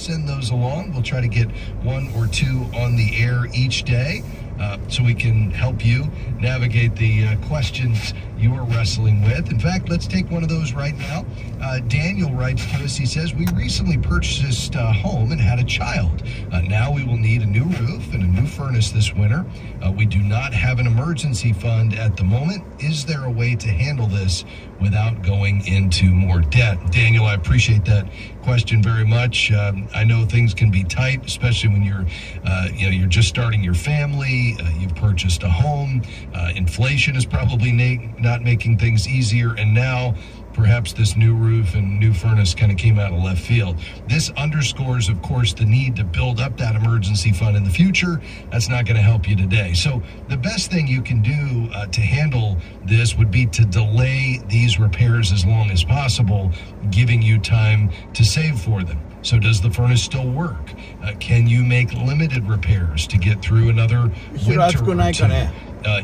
send those along. We'll try to get one or two on the air each day so we can help you navigate the questions you're wrestling with. In fact, let's take one of those right now. Daniel writes to us. He says, we recently purchased a home and had a child. Now we will need a new roof and a new furnace this winter. We do not have an emergency fund at the moment. Is there a way to handle this without going into more debt? Daniel, I appreciate that question very much. I know things can be tight, especially when you're just starting your family. You've purchased a home. Inflation is probably not making things easier, and now perhaps this new roof and new furnace kind of came out of left field. This underscores, of course, the need to build up that emergency fund in the future. That's not going to help you today. So the best thing you can do to handle this would be to delay these repairs as long as possible, giving you time to save for them. So does the furnace still work? Can you make limited repairs to get through another winter or two?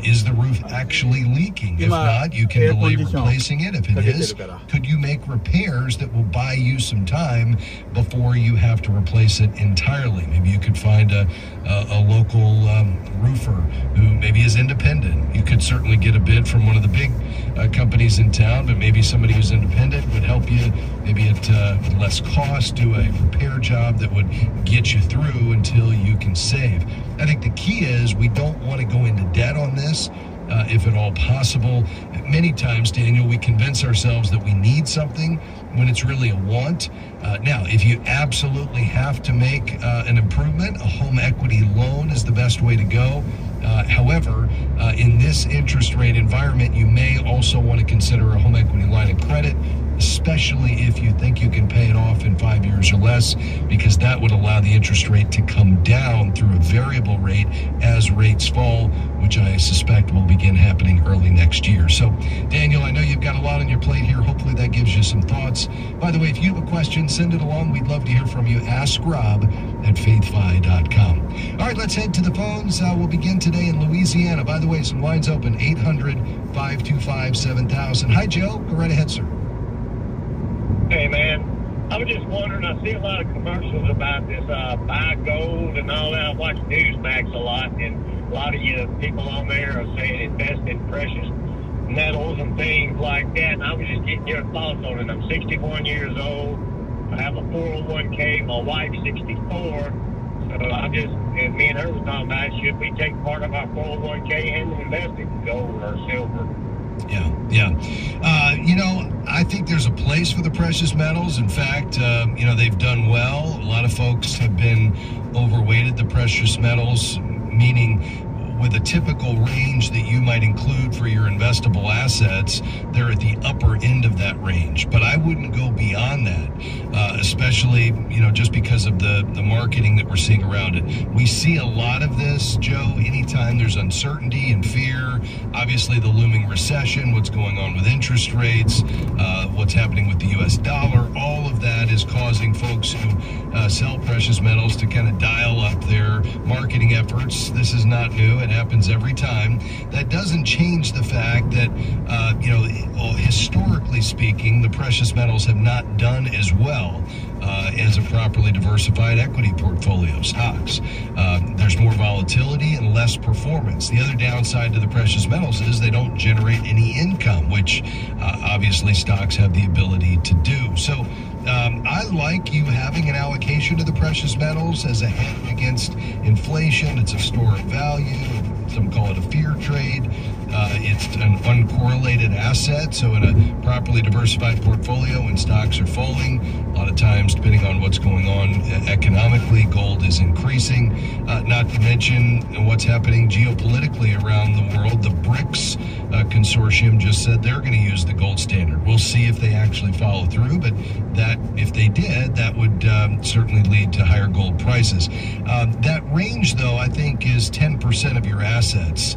Is the roof actually leaking? If not, you can delay replacing it. If it is, could you make repairs that will buy you some time before you have to replace it entirely? Maybe you could find a local roofer who maybe is independent. You could certainly get a bid from one of the big companies in town, but maybe somebody who's independent would help you, maybe at less cost, do a repair job that would get you through until you can save. I think the key is we don't want to go into debt on this, if at all possible. Many times, Daniel, we convince ourselves that we need something when it's really a want. Now, if you absolutely have to make an improvement, a home equity loan is the best way to go. However, in this interest rate environment, you may also want to consider a home equity line of credit, especially if you think you can pay it off in 5 years or less, because that would allow the interest rate to come down through a variable rate as rates fall, which I suspect will begin happening early next year. So, Daniel, I know you've got a lot on your plate here. Hopefully that gives you some thoughts. By the way, if you have a question, send it along. We'd love to hear from you. AskRob@faithfi.com. All right, let's head to the phones. We'll begin today in Louisiana. By the way, some lines open, 800-525-7000. Hi, Joe. Go right ahead, sir. Hey, man, I was just wondering, I see a lot of commercials about this buy gold and all that. I watch Newsmax a lot, and a lot of you people on there are saying invest in precious metals and things like that, and I was just getting your thoughts on it. I'm 61 years old. I have a 401k. My wife's 64. So and me and her was talking about, should we take part of our 401k and invest in gold or silver? Yeah. I think there's a place for the precious metals. In fact, they've done well. A lot of folks have been overweighted the precious metals, meaning with a typical range that you might include for your investable assets, they're at the upper end of that range. But I wouldn't go beyond that, especially, just because of the marketing that we're seeing around it. We see a lot of this, Joe, anytime there's uncertainty and fear, obviously the looming recession, what's going on with interest rates, what's happening with the U.S. dollar, all of that is causing folks who sell precious metals to kind of dial up their marketing efforts. This is not new. It happens every time. That doesn't change the fact that, historically speaking, the precious metals have not done as well as a properly diversified equity portfolio, stocks. There's more volatility and less performance. The other downside to the precious metals is they don't generate any income, which obviously stocks have the ability to do. So I like you having an allocation to the precious metals as a hedge against inflation. It's a store of value. Some call it a fear trade. It's an uncorrelated asset. So in a properly diversified portfolio, when stocks are falling, a lot of times, depending on what's going on economically, gold is increasing. Not to mention what's happening geopolitically around the world. The BRICS consortium just said they're going to use the gold standard. We'll see if they actually follow through, but that, if they did, that would certainly lead to higher gold prices. That range, though, I think is 10% of your assets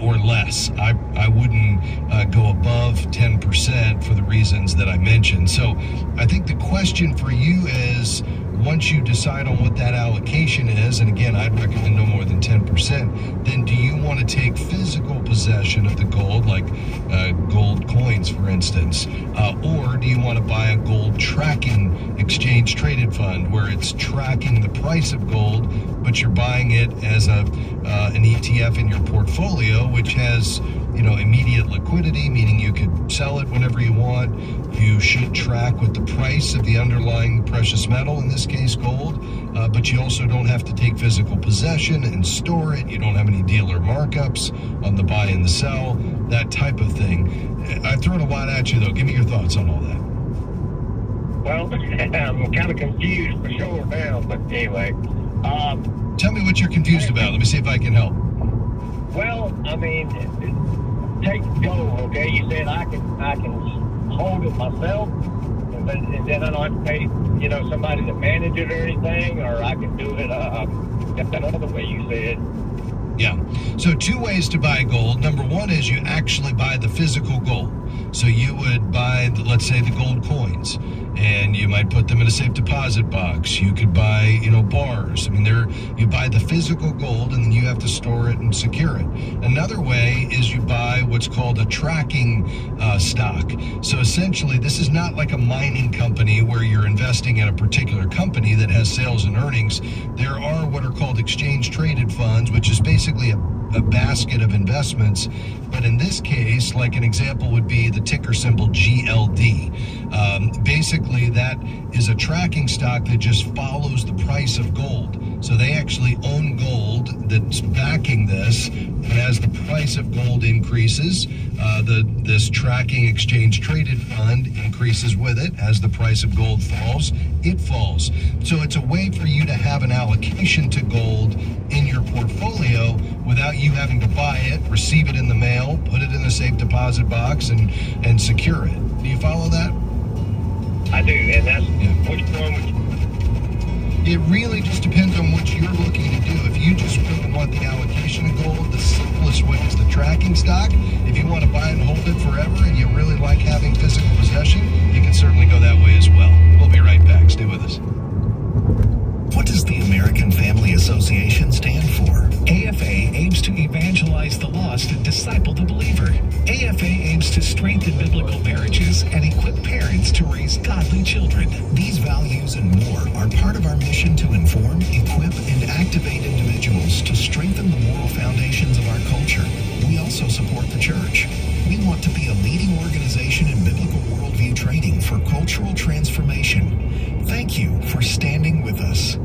or less. I wouldn't go above 10% for the reasons that I mentioned. So I think the question for you is, once you decide on what that allocation is, and again, I'd recommend no more than 10%, then do you want to take physical possession of the gold, like gold coins, for instance, or do you want to buy a gold tracking exchange traded fund where it's tracking the price of gold, but you're buying it as an ETF in your portfolio, which has immediate liquidity, meaning you could sell it whenever you want. You should track with the price of the underlying precious metal, in this case gold, but you also don't have to take physical possession and store it. You don't have any dealer markups on the buy and the sell, that type of thing. I've thrown a lot at you, though. Give me your thoughts on all that. Well, I'm kind of confused for sure now, but anyway. Tell me what you're confused about. Let me see if I can help. Well, I mean, take gold, okay? You said I can hold it myself, and then I don't have to pay, somebody to manage it or anything, or I can do it another way, you said. Yeah. So 2 ways to buy gold. Number one is you actually buy the physical gold. So you would buy, let's say, the gold coins, and you might put them in a safe deposit box. You could buy, bars. I mean, you buy the physical gold, and then you have to store it and secure it. Another way is you buy what's called a tracking stock. So essentially, this is not like a mining company where you're investing in a particular company that has sales and earnings. There are what are called exchange traded funds, which is basically a basket of investments. But in this case, like an example would be the ticker symbol GLD. Basically, that is a tracking stock that just follows the price of gold. So they actually own gold that's backing this. And as the price of gold increases, this tracking exchange traded fund increases with it. As the price of gold falls, it falls. So it's a way for you to have an allocation to gold in your portfolio without you having to buy it, receive it in the mail, put it in a safe deposit box, and secure it. Do you follow that? I do, and that's which one would you? It really just depends on what you're looking to do. If you just really want the allocation of gold, the simplest way is the tracking stock. If you want to buy and hold it forever and you really like having physical possession, you can certainly go that way as well. We'll be right back. Stay with us. What does the American Family Association stand for? AFA aims to evangelize the lost and disciple the believer. AFA aims to strengthen biblical marriages and equip parents to raise godly children. These values and more are part of our mission to inform, equip, and activate individuals to strengthen the moral foundations of our culture. We also support the church. We want to be a leading organization in biblical worldview training for cultural transformation. Thank you for standing with us.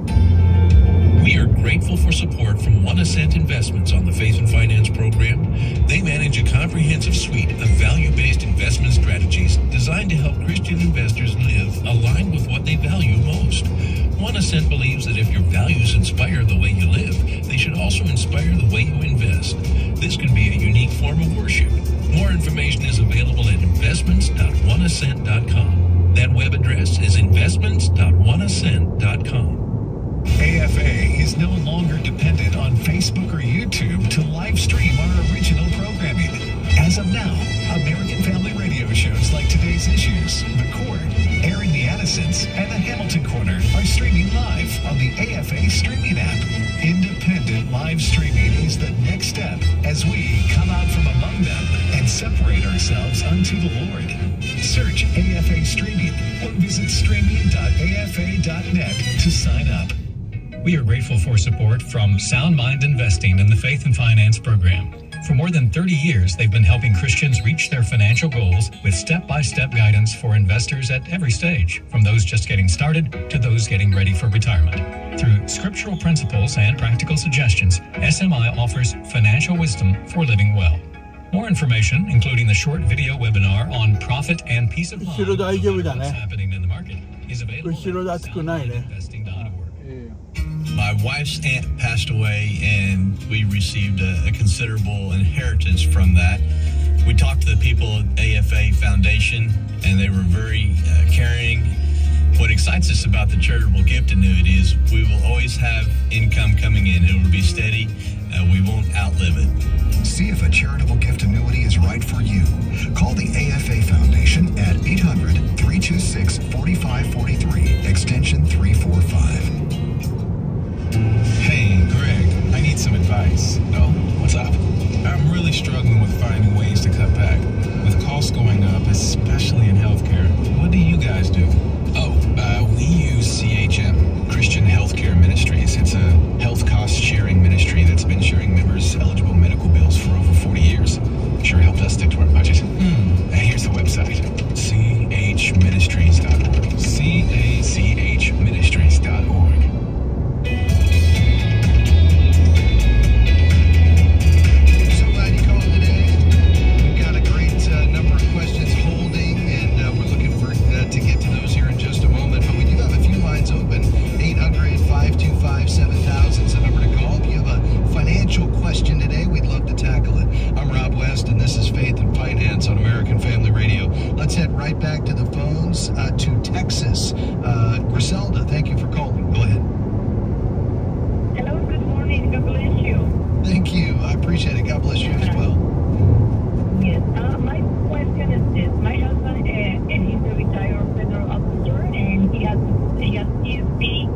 We are grateful for support from 1% Investments on the Faith and Finance program. They manage a comprehensive suite of value-based investment strategies designed to help Christian investors live aligned with what they value most. 1% believes that if your values inspire the way you live, they should also inspire the way you invest. This can be a unique form of worship. More information is available at investments.1%.com. That web address is investments.1%.com. AFA is no longer dependent on Facebook or YouTube to live stream our original programming. As of now, American Family Radio shows like Today's Issues, The Court, Airing the Addisons, and The Hamilton Corner are streaming live on the AFA streaming app. Independent live streaming is the next step as we come out from among them and separate ourselves unto the Lord. Search AFA Streaming or visit streaming.afa.net to sign up. We are grateful for support from Sound Mind Investing in the Faith and Finance program. For more than 30 years, they've been helping Christians reach their financial goals with step-by-step guidance for investors at every stage, from those just getting started to those getting ready for retirement. Through scriptural principles and practical suggestions, SMI offers financial wisdom for living well. More information, including the short video webinar on profit and peace of mind, no matter what's happening in the market, is available at soundmindinvesting.org. My wife's aunt passed away, and we received a considerable inheritance from that. We talked to the people at AFA Foundation, and they were very caring. What excites us about the charitable gift annuity is we will always have income coming in. It will be steady. We won't outlive it. See if a charitable gift annuity is right for you. Call the AFA Foundation at 800-326-4543, extension 345. advice. Oh, what's up? I'm really struggling with finding ways to cut back. With costs going up, especially in healthcare, what do you guys do? We use CHM, Christian Healthcare Ministries. It's a health cost sharing ministry that's been sharing members eligible medical bills for over 40 years. Sure helped us stick to our budget. Here's the website, chministries.org. chministries.org. So glad you called today. We've got a great number of questions holding, and we're looking for to get to those here in just a moment. But we do have a few lines open. 800-525-7000 is the number to call. If you have a financial question today, we'd love to tackle it. I'm Rob West, and this is Faith and Finance on American Family Radio. Let's head right back to the phones to Texas. Griselda, thank you for calling. Go ahead. Hello, good morning. God bless you. Thank you. I appreciate it. God bless you as well. Yes. My question is this. My husband, and he's a retired federal officer, and he has TSP,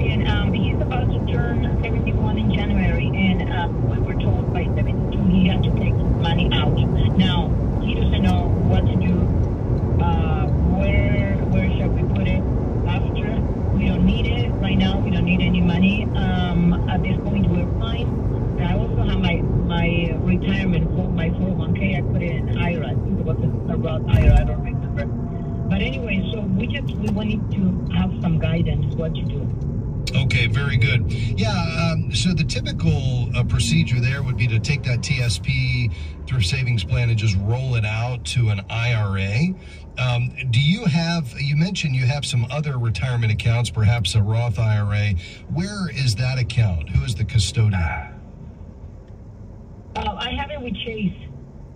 and he's about to turn 71 in January, and we were told by 72 he had to take his money out. Now, he doesn't know what to do. Where shall we put it after? We don't need it right now. We don't need any money. At this point, we're fine. I also have my retirement for my 401k. I put it in IRA. I think it was a Roth IRA. I don't remember. But anyway, so we wanted to have some guidance what to do. Okay, very good. Yeah, so the typical procedure there would be to take that TSP through savings plan and just roll it out to an IRA. Do you mentioned you have some other retirement accounts, perhaps a Roth IRA. Where is that account? Who is the custodian? I have it with Chase.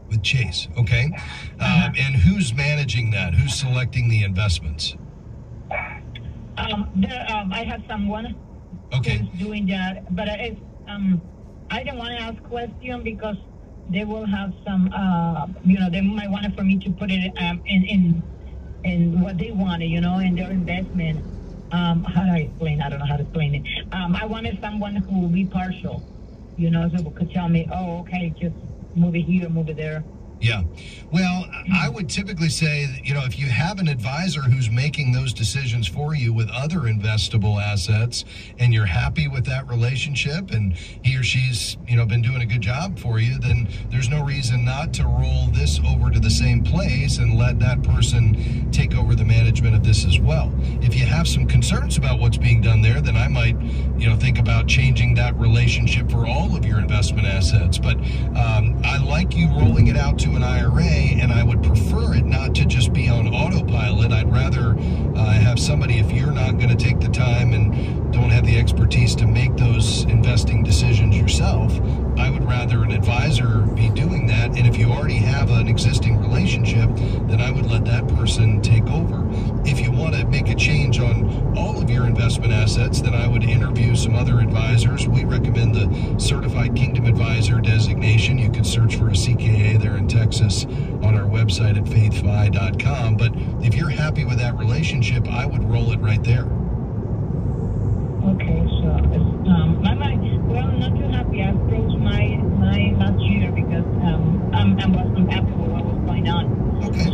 With Chase, okay. And who's managing that? Who's selecting the investments? I have someone who's doing that, but I don't want to ask question because they will have some, they might want it for me to put it in what they want, in their investment. How do I explain? I don't know how to explain it. I wanted someone who will be partial, so could tell me, oh, okay, just move it here, move it there. Yeah. Well, I would typically say, if you have an advisor who's making those decisions for you with other investable assets and you're happy with that relationship and he or she's, been doing a good job for you, then there's no reason not to roll this over to the same place and let that person take over the management of this as well. If you have some concerns about what's being done there, then I might, think about changing that relationship for all of your investment assets. But I like you rolling it out to an IRA, and I would prefer it not to just be on autopilot. I'd rather have somebody, if you're not going to take the time and don't have the expertise to make those investing decisions yourself, I would rather an advisor be doing that. And if you already have an existing relationship, then I would let that person take over. If you want to make a change on all of your investment assets, then I would interview some other advisors. We recommend the Certified Kingdom Advisor designation. You can search for a CKA there in Texas on our website at faithfi.com. But if you're happy with that relationship, I would roll it right there. Okay, so I'm not too happy. I froze my last year because I'm happy with what was going on. Okay. So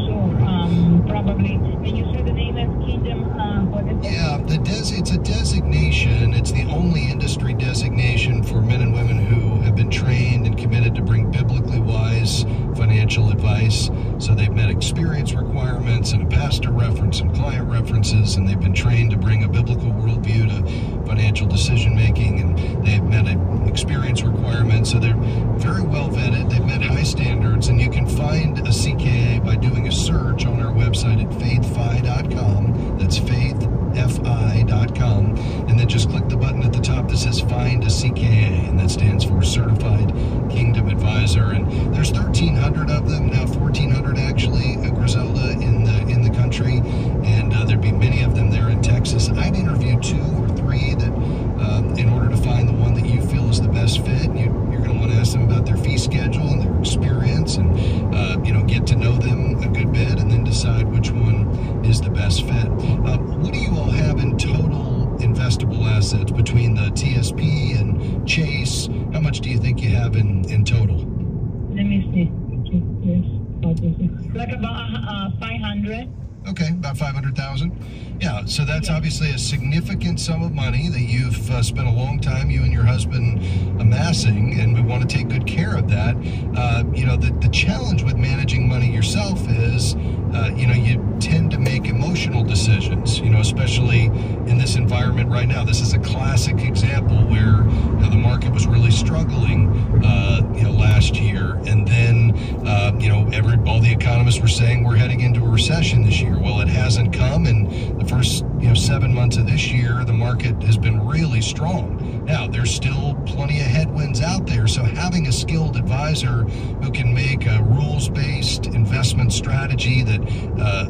probably, and you said the name is Kingdom. What is it? Yeah, it's a designation. It's the only industry designation for men and women who have been trained and committed to bring biblically wise financial advice. So they've met experience requirements and a pastor reference and client references, and they've been trained to bring a biblical worldview to financial decision making, and they've met experience requirements. So they're very well vetted. They've met high standards, and you can find a CKA by doing a search on our website at faithfi.com. That's faithfi.com, and then just click the button at the top that says Find a CKA, and that stands for Certified Kingdom Advisor. And there's 1,300 of them now, 1,400 actually, Griselda, in the country, and there'd be many of them there in Texas. I'd interview 2 or 3 that, in order to find the one that you feel is the best fit. You're going to want to ask them about their fee schedule and their experience, and get to know them a good bit, and then decide which one is the best fit. What do you all have in total investable assets between the TSP and Chase. How much do you think you have in total? Let me see. Like about 500. Okay, about 500,000. Yeah, so that's obviously a significant sum of money that you've spent a long time, you and your husband, amassing, and we want to take good care of that. The challenge with managing money yourself is, you tend to make emotional decisions, especially in this environment right now. This is a classic example where the market was really struggling, last year, and then, all the economists were saying we're heading into a recession this year. Well, it hasn't come, and the first 7 months of this year, the market has been really strong. Now, there's still plenty of headwinds out there, so having a skilled advisor who can make a rules-based investment strategy that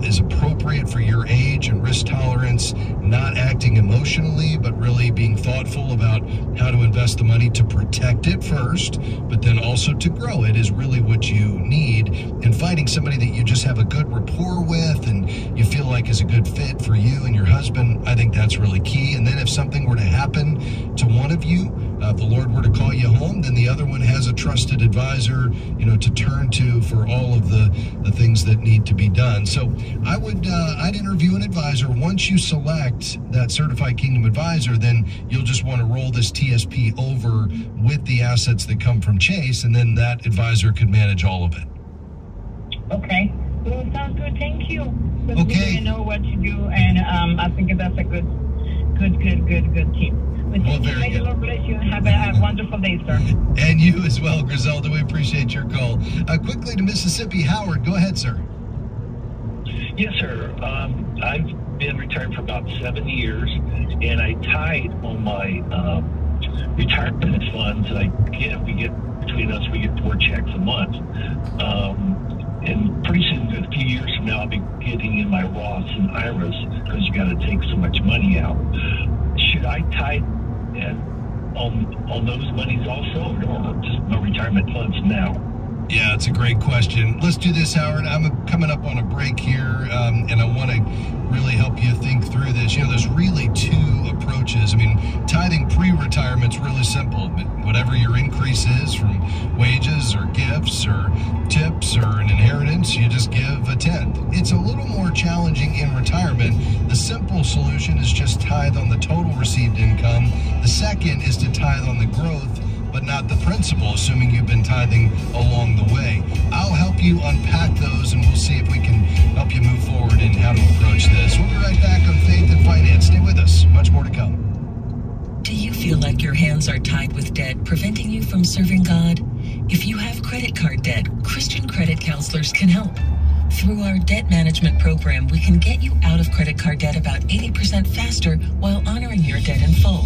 is appropriate for your age and risk tolerance, not acting emotionally, but really being thoughtful about how to invest the money to protect it first, but then also to grow it, is really what you need. And finding somebody that you just have a good rapport with and you feel like is a good fit for you and your husband, I think that's really key. And then if something were to happen to one of you, if the Lord were to call you home, then the other one has a trusted advisor, to turn to for all of the things that need to be done. So I'd interview an advisor. Once you select that certified Kingdom advisor, then you'll just want to roll this TSP over with the assets that come from Chase, and then that advisor could manage all of it. Okay. Well, sounds good. Thank you. Okay. You know what to do, and I think that's a good team. But thank you. May the Lord bless you, and have a wonderful day, sir. And you as well, Griselda. We appreciate your call. Quickly to Mississippi, Howard. Go ahead, sir. Yes, sir. I've been retired for about 7 years, and I tied on my retirement funds. We get between us, we get 4 checks a month. And pretty soon, a few years from now, I'll be getting in my Roths and IRAs because you got to take so much money out. Should I tie on those monies also, or just my retirement funds now? Yeah, it's a great question. Let's do this, Howard. I'm coming up on a break here, and I want to really help you think through this. There's really 2 approaches. I mean, tithing pre-retirement's really simple. Whatever your increase is from wages or gifts or tips or an inheritance, you just give a tenth. It's a little more challenging in retirement. The simple solution is just tithe on the total received income. The second is to tithe on the growth, but not the principal, assuming you've been tithing along the way. I'll help you unpack those, and we'll see if we can help you move forward in how to approach this. We'll be right back on Faith and Finance. Stay with us. Much more to come. Do you feel like your hands are tied with debt, preventing you from serving God? If you have credit card debt, Christian credit counselors can help. Through our debt management program, we can get you out of credit card debt about 80% faster while honoring your debt in full.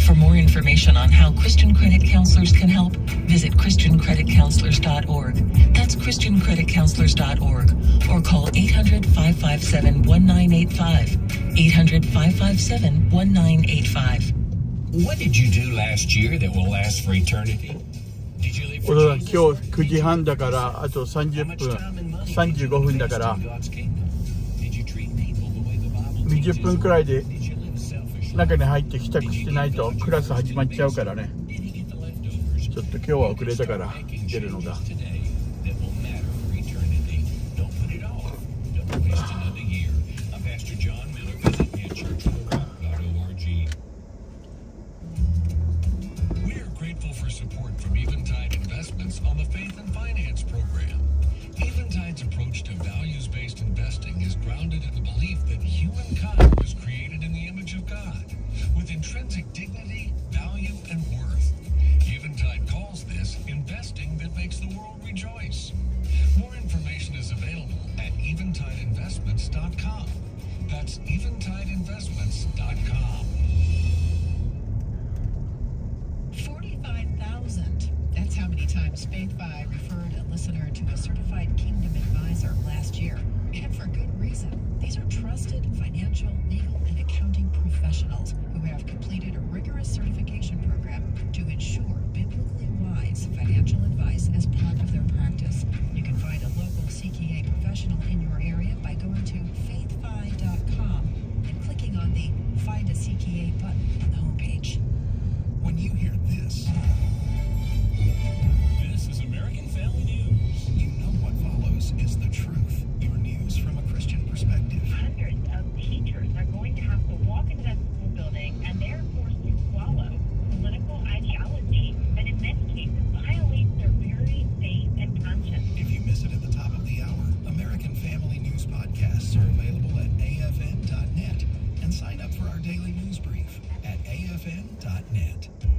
For more information on how Christian credit counselors can help, visit ChristianCreditCounselors.org. That's ChristianCreditCounselors.org, or call 800-557-1985. 800-557-1985. What did you do last year that will last for eternity? Did you live for 俺は今日9時半だからあと30分35分だから20分くらいで中に入って帰宅してないとクラス始まっちゃうからね。ちょっと今日は遅れたから出るのが。On the Faith and Finance program. Eventide's approach to values-based investing is grounded in the belief that humankind was created in the image of God, with intrinsic dignity, value, and worth. Eventide calls this investing that makes the world rejoice. More information is available at eventideinvestments.com. That's eventideinvestments.com. 45,000. That's how many times Faith5 referred a listener to a certified Kingdom advisor last year. And for good reason. These are trusted financial, legal, and accounting professionals who have completed a rigorous certification program to ensure biblically wise financial advice as part of their practice. You can find a local CKA professional in your area by going to faith5.com and clicking on the Find a CKA button on the homepage. When you hear this, afm.net.